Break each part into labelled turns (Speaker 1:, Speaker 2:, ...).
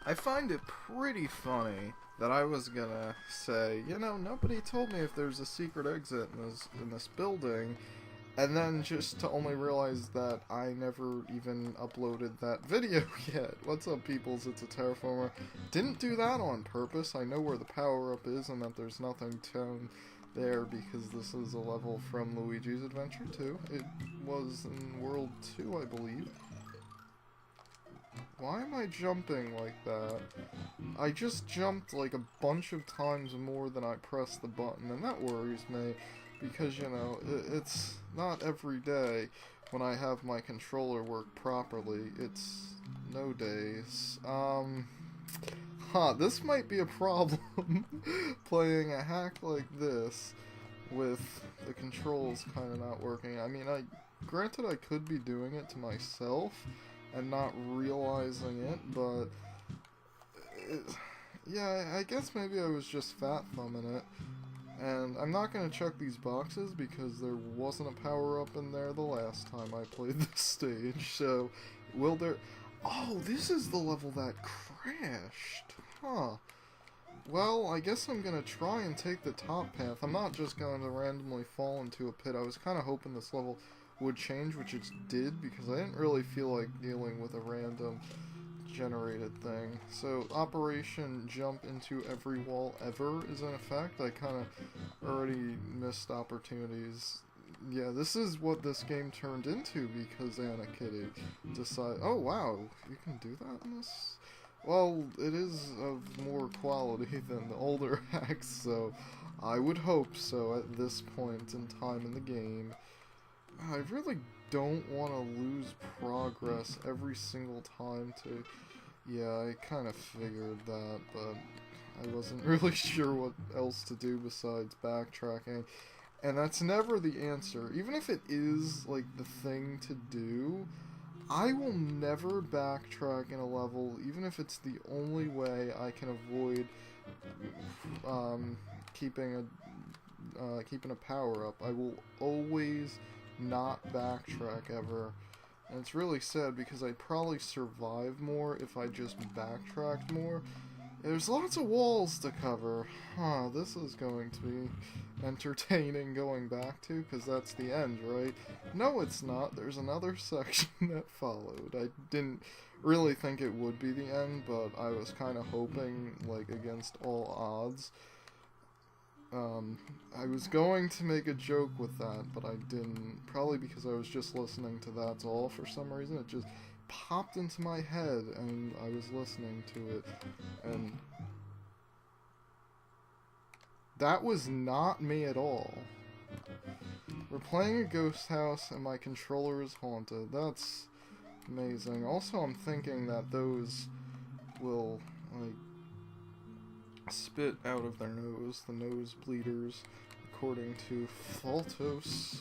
Speaker 1: I find it pretty funny that I was gonna say, you know, nobody told me if there's a secret exit in this building, and then just to only realize that I never even uploaded that video yet. What's up, peoples? It's aterraformer. Didn't do that on purpose. I know where the power-up is and that there's nothing down there because this is a level from Luigi's Adventure 2. It was in World 2, I believe. Why am I jumping like that? I just jumped like a bunch of times more than I pressed the button, and that worries me, because, you know, it's not every day when I have my controller work properly. It's no days. This might be a problem, playing a hack like this with the controls kind of not working. I mean, granted I could be doing it to myself and not realizing it, but yeah, I guess maybe I was just fat thumbing it. And I'm not going to check these boxes because there wasn't a power-up in there the last time I played this stage, so will there... Oh, this is the level that crashed! Huh. Well, I guess I'm going to try and take the top path. I'm not just going to randomly fall into a pit. I was kind of hoping this level would change, which it did, because I didn't really feel like dealing with a random generated thing. So, Operation Jump into Every Wall Ever is in effect. I kind of already missed opportunities. Yeah, this is what this game turned into because Anna Kitty decided... Oh, wow, you can do that in this? Well, it is of more quality than the older hacks, so I would hope so at this point in time in the game. I really don't want to lose progress every single time to... Yeah, I kind of figured that, but I wasn't really sure what else to do besides backtracking. And that's never the answer. Even if it is, like, the thing to do, I will never backtrack in a level, even if it's the only way I can avoid keeping a power-up. I will always not backtrack ever. And it's really sad because I'd probably survive more if I just backtracked more. There's lots of walls to cover. This is going to be entertaining going back to, because that's the end, right? No, it's not. There's another section that followed. I didn't really think it would be the end, but I was kind of hoping, like, against all odds. I was going to make a joke with that, but I didn't. Probably because I was just listening to That's All for some reason. It just popped into my head, and I was listening to it, and that was not me at all. We're playing a ghost house, and my controller is haunted. That's amazing. Also, I'm thinking that those will, like, spit out of their nose, the nose bleeders, according to Faltos.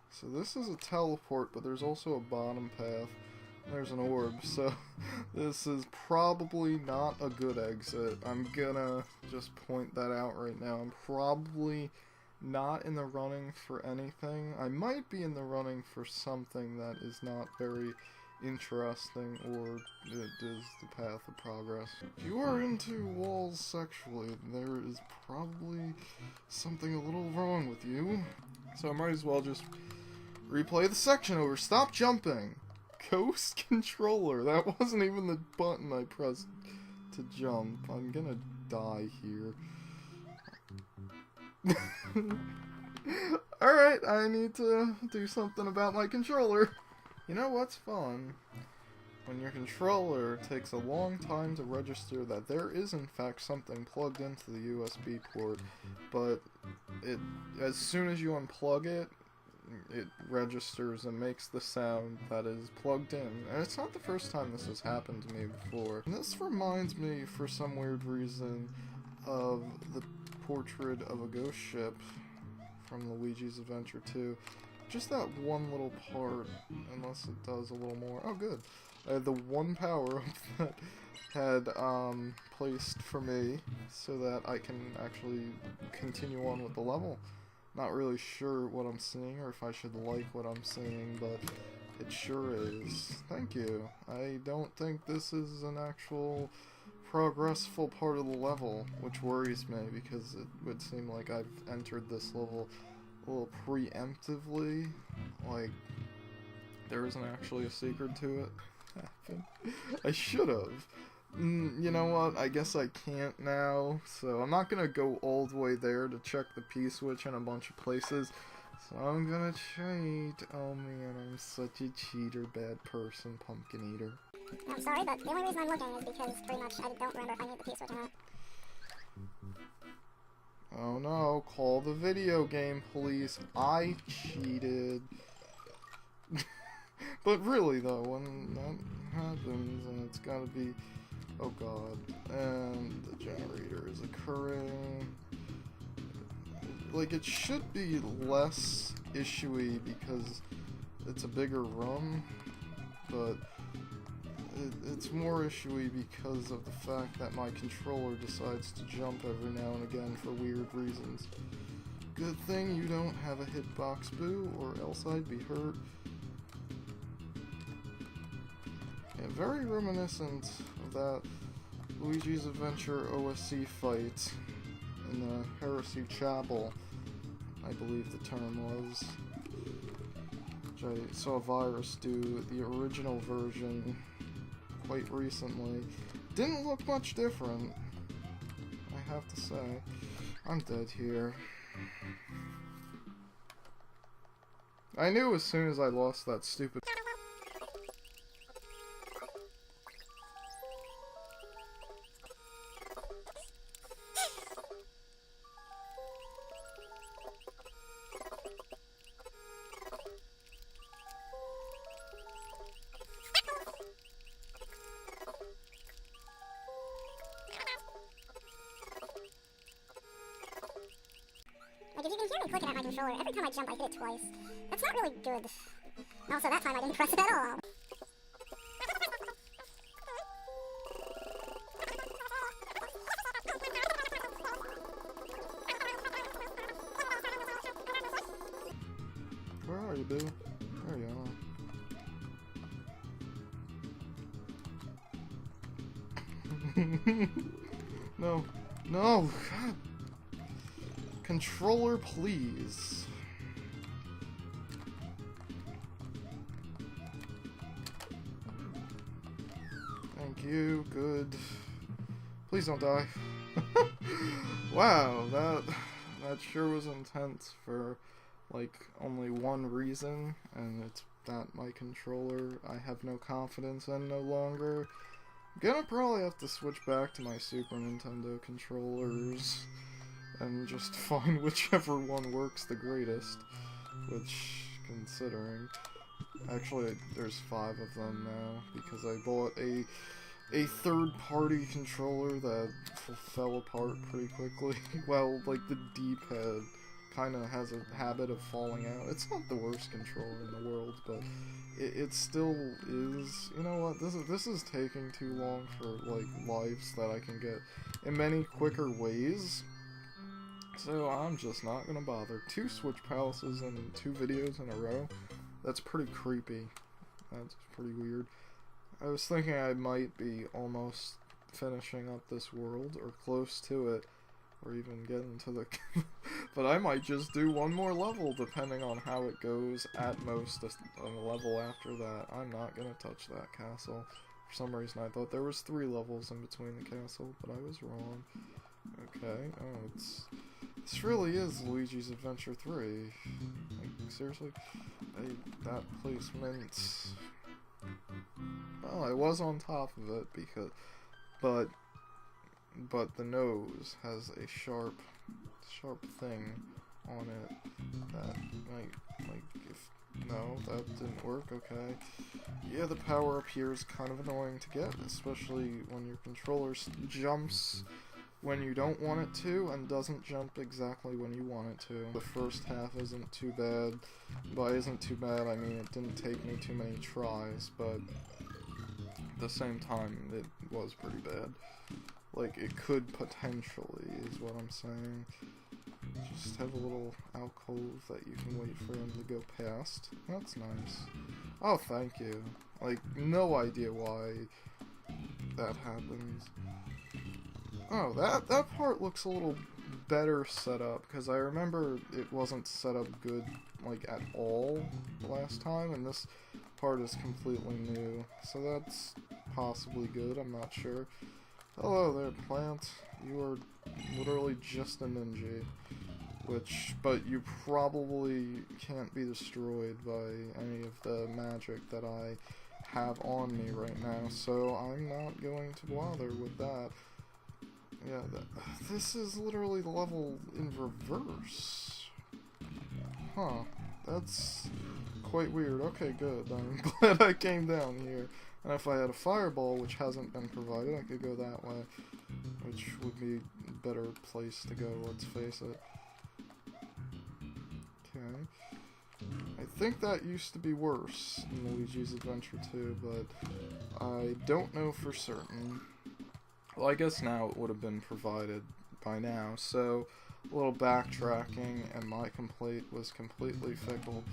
Speaker 1: So this is a teleport, but there's also a bottom path. There's an orb, so this is probably not a good exit. I'm gonna just point that out right now. I'm probably not in the running for anything. I might be in the running for something that is not very interesting, or it is the path of progress. If you are into walls sexually, there is probably something a little wrong with you. So I might as well just replay the section over. Stop jumping! Ghost controller! That wasn't even the button I pressed to jump. I'm gonna die here. Alright, I need to do something about my controller. You know what's fun? When your controller takes a long time to register that there is in fact something plugged into the USB port, but as soon as you unplug it, it registers and makes the sound that is plugged in. And it's not the first time this has happened to me before. And this reminds me, for some weird reason, of the portrait of a ghost ship from Luigi's Adventure 2. Just that one little part, unless it does a little more. Oh, good. I had the one power-up that had placed for me so that I can actually continue on with the level. Not really sure what I'm seeing or if I should like what I'm seeing, but It sure is. Thank you. I don't think this is an actual progressful part of the level, which worries me because it would seem like I've entered this level a little preemptively, like there isn't actually a secret to it. I should have. You know what, I guess I can't now, so I'm not gonna go all the way there to check the P-switch in a bunch of places, so I'm gonna cheat. Oh man, I'm such a cheater, bad person, pumpkin eater.
Speaker 2: I'm sorry, but the only reason I'm looking is because pretty much I don't remember if I need the P-switch or not.
Speaker 1: Oh no, call the video game police. I cheated. But really though, when that happens, and it's gotta be... Oh god. And the generator is occurring. Like, it should be less issue-y because it's a bigger room, but it's more issue-y because of the fact that my controller decides to jump every now and again for weird reasons. Good thing you don't have a hitbox, boo, or else I'd be hurt. Yeah, very reminiscent of that Luigi's Adventure OSC fight in the Heresy Chapel, I believe the term was, which I saw Virus do the original version quite recently. Didn't look much different, I have to say. I'm dead here. I knew as soon as I lost that stupid...
Speaker 2: Like, if you can hear me clicking at my controller, every time I jump I hit it twice. That's not really good. Also, that time I didn't press it at all.
Speaker 1: Where are you, boo? There you are. No. No! God. Controller, please. Thank you. Good. Please don't die. Wow, that sure was intense for like only one reason, and it's that my controller I have no confidence in no longer. I'm gonna probably have to switch back to my Super Nintendo controllers and just find whichever one works the greatest, which, considering, actually there's 5 of them now, because I bought a third-party controller that fell apart pretty quickly. Well, like, the D-pad kind of has a habit of falling out. It's not the worst controller in the world, but it still is. You know what, this is taking too long for, like, lives that I can get in many quicker ways. So I'm just not gonna bother. 2 Switchpalaces and 2 videos in a row? That's pretty creepy. That's pretty weird. I was thinking I might be almost finishing up this world, or close to it, or even getting to the... But I might just do one more level, depending on how it goes, at most a level after that. I'm not gonna touch that castle. For some reason I thought there was 3 levels in between the castle, but I was wrong. Okay, oh, this really is Luigi's Adventure 3. Like, seriously? That placement... Well, I was on top of it, because... But the nose has a sharp thing on it that, like, if... No, that didn't work, okay. Yeah, the power up here is kind of annoying to get, especially when your controller jumps when you don't want it to, and doesn't jump exactly when you want it to. The first half isn't too bad. By isn't too bad, I mean it didn't take me too many tries, but at the same time, it was pretty bad. Like, it could potentially, is what I'm saying. Just have a little alcove that you can wait for him to go past. That's nice. Oh, thank you. Like, no idea why that happens. Oh, that part looks a little better set up, because I remember it wasn't set up good, like, at all the last time, and this part is completely new. So that's possibly good, I'm not sure. Hello there, plant. You are literally just a ninja. But you probably can't be destroyed by any of the magic that I have on me right now, so I'm not going to bother with that. Yeah, this is literally the level in reverse. Huh, that's quite weird. Okay, good. I'm glad I came down here. And if I had a fireball, which hasn't been provided, I could go that way, which would be a better place to go, let's face it. Okay. I think that used to be worse in Luigi's Adventure 2, but I don't know for certain. Well, I guess now it would have been provided by now, so a little backtracking, and my complaint was completely fickle.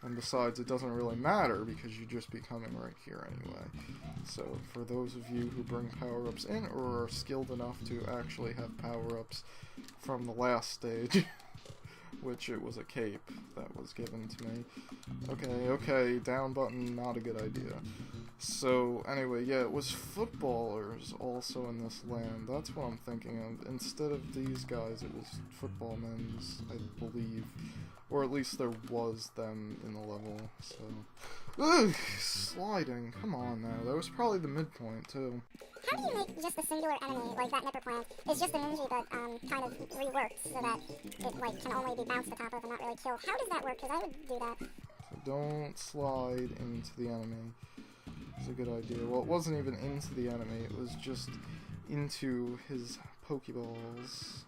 Speaker 1: And besides, it doesn't really matter, because you'd just be coming right here anyway. So, for those of you who bring power-ups in, or are skilled enough to actually have power-ups from the last stage, which it was a cape that was given to me. Okay, down button, not a good idea. So, anyway, yeah, it was footballers also in this land. That's what I'm thinking of. Instead of these guys, it was football men's, I believe. Or at least there was them in the level, so... Ugh! Sliding. Come on now. That was probably the midpoint, too.
Speaker 2: How do you make just a singular enemy, like that Nipper plant, is just a ninja but kind of reworked so that it like can only be bounced the top of and not really killed? How does that work? Because I would do that.
Speaker 1: So don't slide into the enemy. It's a good idea. Well, it wasn't even into the enemy, it was just into his Pokeballs.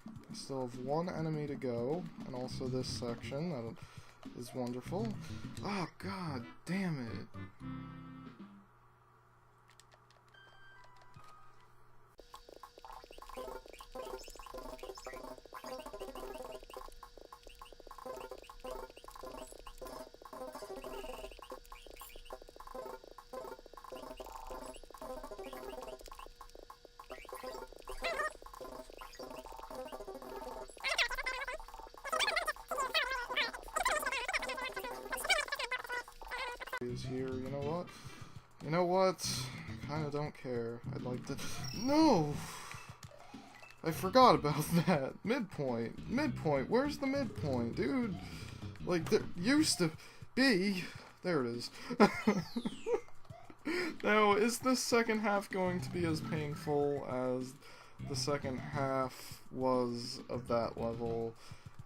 Speaker 1: I still have one enemy to go, and also this section, that is wonderful. Oh, god damn it. Is here, you know what? I kinda don't care. I'd like to— No! I forgot about that. Midpoint, where's the midpoint, dude? Like, there used to be— there it is. Now, is this second half going to be as painful as the second half was of that level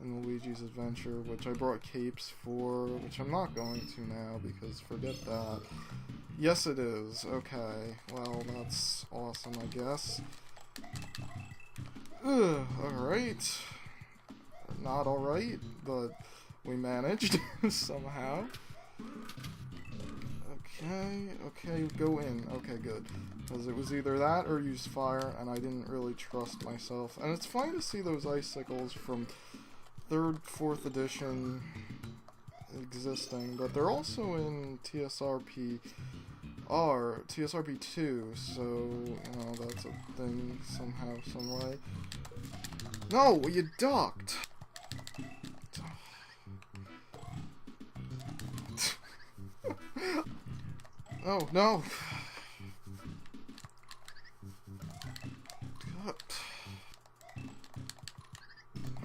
Speaker 1: in Luigi's Adventure, which I brought capes for, which I'm not going to now, because forget that. Yes, it is. Okay, well, that's awesome, I guess. Ugh, alright. Not alright, but we managed, somehow. Okay, go in. Okay, good. Because it was either that or use fire, and I didn't really trust myself. And it's fine to see those icicles from 3rd, 4th edition existing, but they're also in TSRP 2, so, that's a thing somehow, some way. No, you ducked! Oh, no!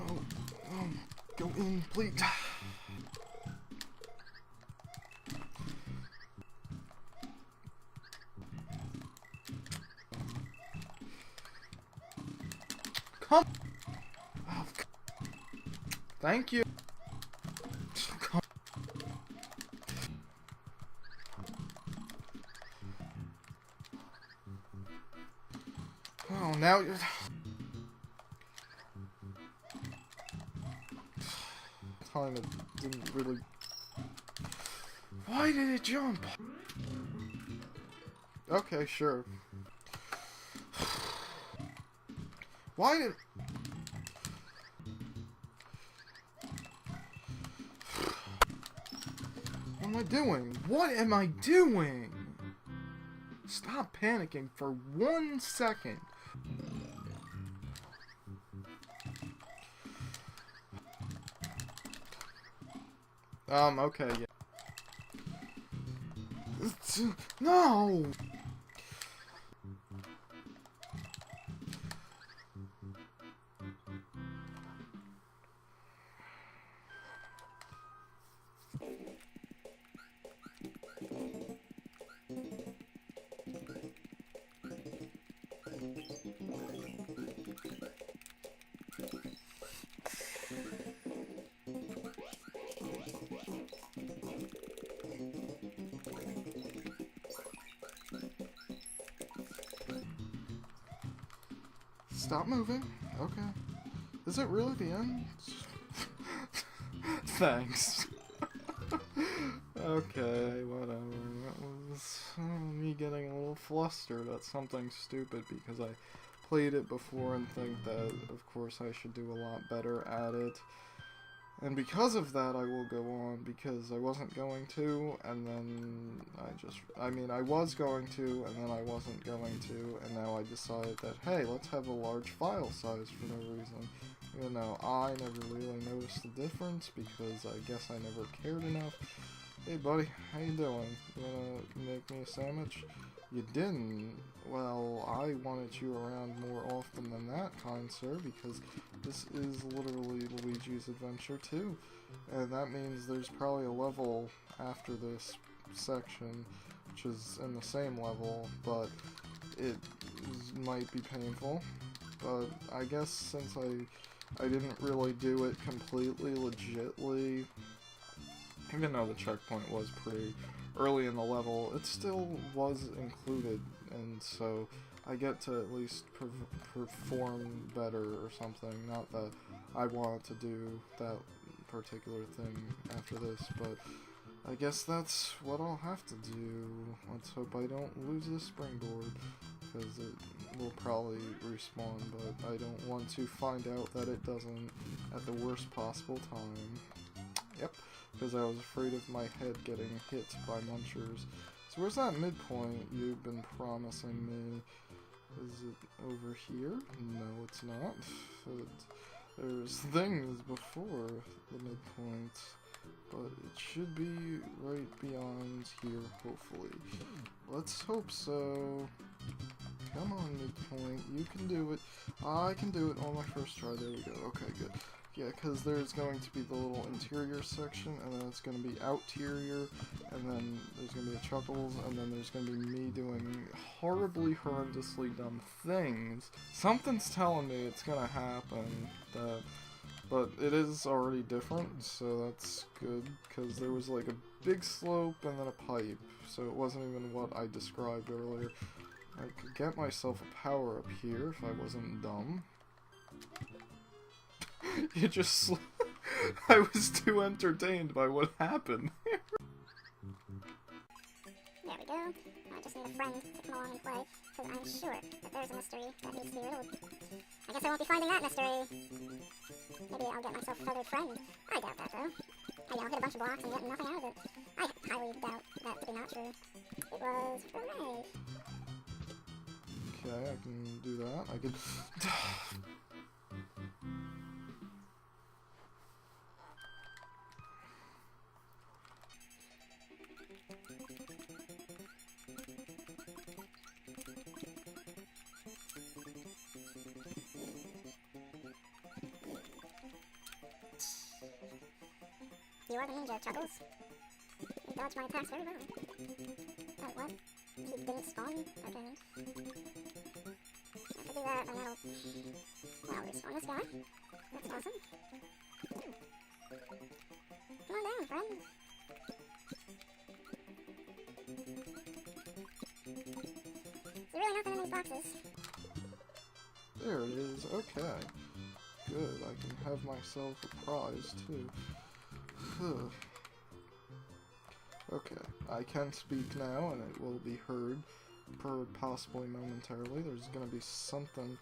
Speaker 1: Oh, go in, please. Come. Oh, thank you. Come. Oh, now you're... Time it didn't really... Why did it jump? Okay, sure. Why did... What am I doing? What am I doing? Stop panicking for 1 second. Okay, yeah. No! Stop moving. Okay. Is it really the end? Thanks. Okay, whatever. That was me getting a little flustered at something stupid because I played it before and think that, of course, I should do a lot better at it. And because of that, I will go on, because I wasn't going to, and then I was going to, and then I wasn't going to, and now I decided that, hey, let's have a large file size for no reason. You know, I never really noticed the difference, because I guess I never cared enough. Hey buddy, how you doing? You wanna make me a sandwich? You didn't? Well, I wanted you around more often than that, kind sir, because this is literally Luigi's Adventure 2, and that means there's probably a level after this section, which is in the same level, but it might be painful. But I guess since I didn't really do it completely legitly, even though the checkpoint was pretty early in the level, it still was included, and so I get to at least perform better or something. Not that I want to do that particular thing after this, but I guess that's what I'll have to do. Let's hope I don't lose this springboard, because it will probably respawn, but I don't want to find out that it doesn't at the worst possible time. Yep. Because I was afraid of my head getting hit by munchers. So where's that midpoint you've been promising me? Is it over here? No, it's not. There's things before the midpoint, but it should be right beyond here, hopefully. Let's hope so. Come on, midpoint. You can do it. I can do it on my first try. There we go. Okay, good. Yeah, because there's going to be the little interior section, and then it's going to be outerior, and then there's going to be a Chuckles, and then there's going to be me doing horribly, horrendously dumb things. Something's telling me it's going to happen, but it is already different, so that's good, because there was like a big slope and then a pipe, so it wasn't even what I described earlier. I could get myself a power up here if I wasn't dumb. You just... I was too entertained by what happened.
Speaker 2: There we go. I just need a friend to come along and play, because I'm sure that there's a mystery that needs to be riddled. I guess I won't be finding that mystery. Maybe I'll get myself a feathered friend. I doubt that, though. Hey, I'll hit a bunch of blocks and get nothing out of it. I highly doubt that to be not true. It was hooray.
Speaker 1: Okay, I can do that. I can...
Speaker 2: You are the ninja, Chuckles. You dodged my attacks very well. What? He didn't spawn? Okay. If I do that, then that'll respawn this guy. That's awesome. Come on down, friend. There's really nothing in these boxes.
Speaker 1: There it is. Okay. Good. I can have myself a prize, too. Okay, I can speak now, and it will be heard possibly momentarily. There's gonna be something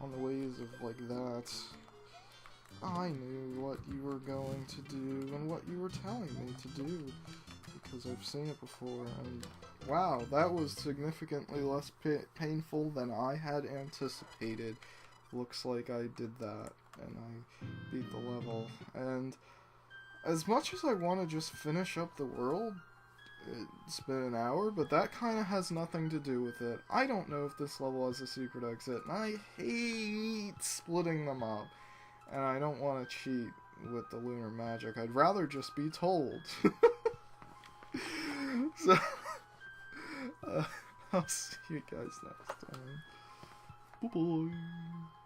Speaker 1: on the ways of like that. I knew what you were going to do and what you were telling me to do, because I've seen it before, and wow, that was significantly less painful than I had anticipated. Looks like I did that, and I beat the level. And as much as I want to just finish up the world, it's been an hour, but that kind of has nothing to do with it. I don't know if this level has a secret exit, and I hate splitting them up. And I don't want to cheat with the lunar magic. I'd rather just be told. So, I'll see you guys next time. Bye-bye.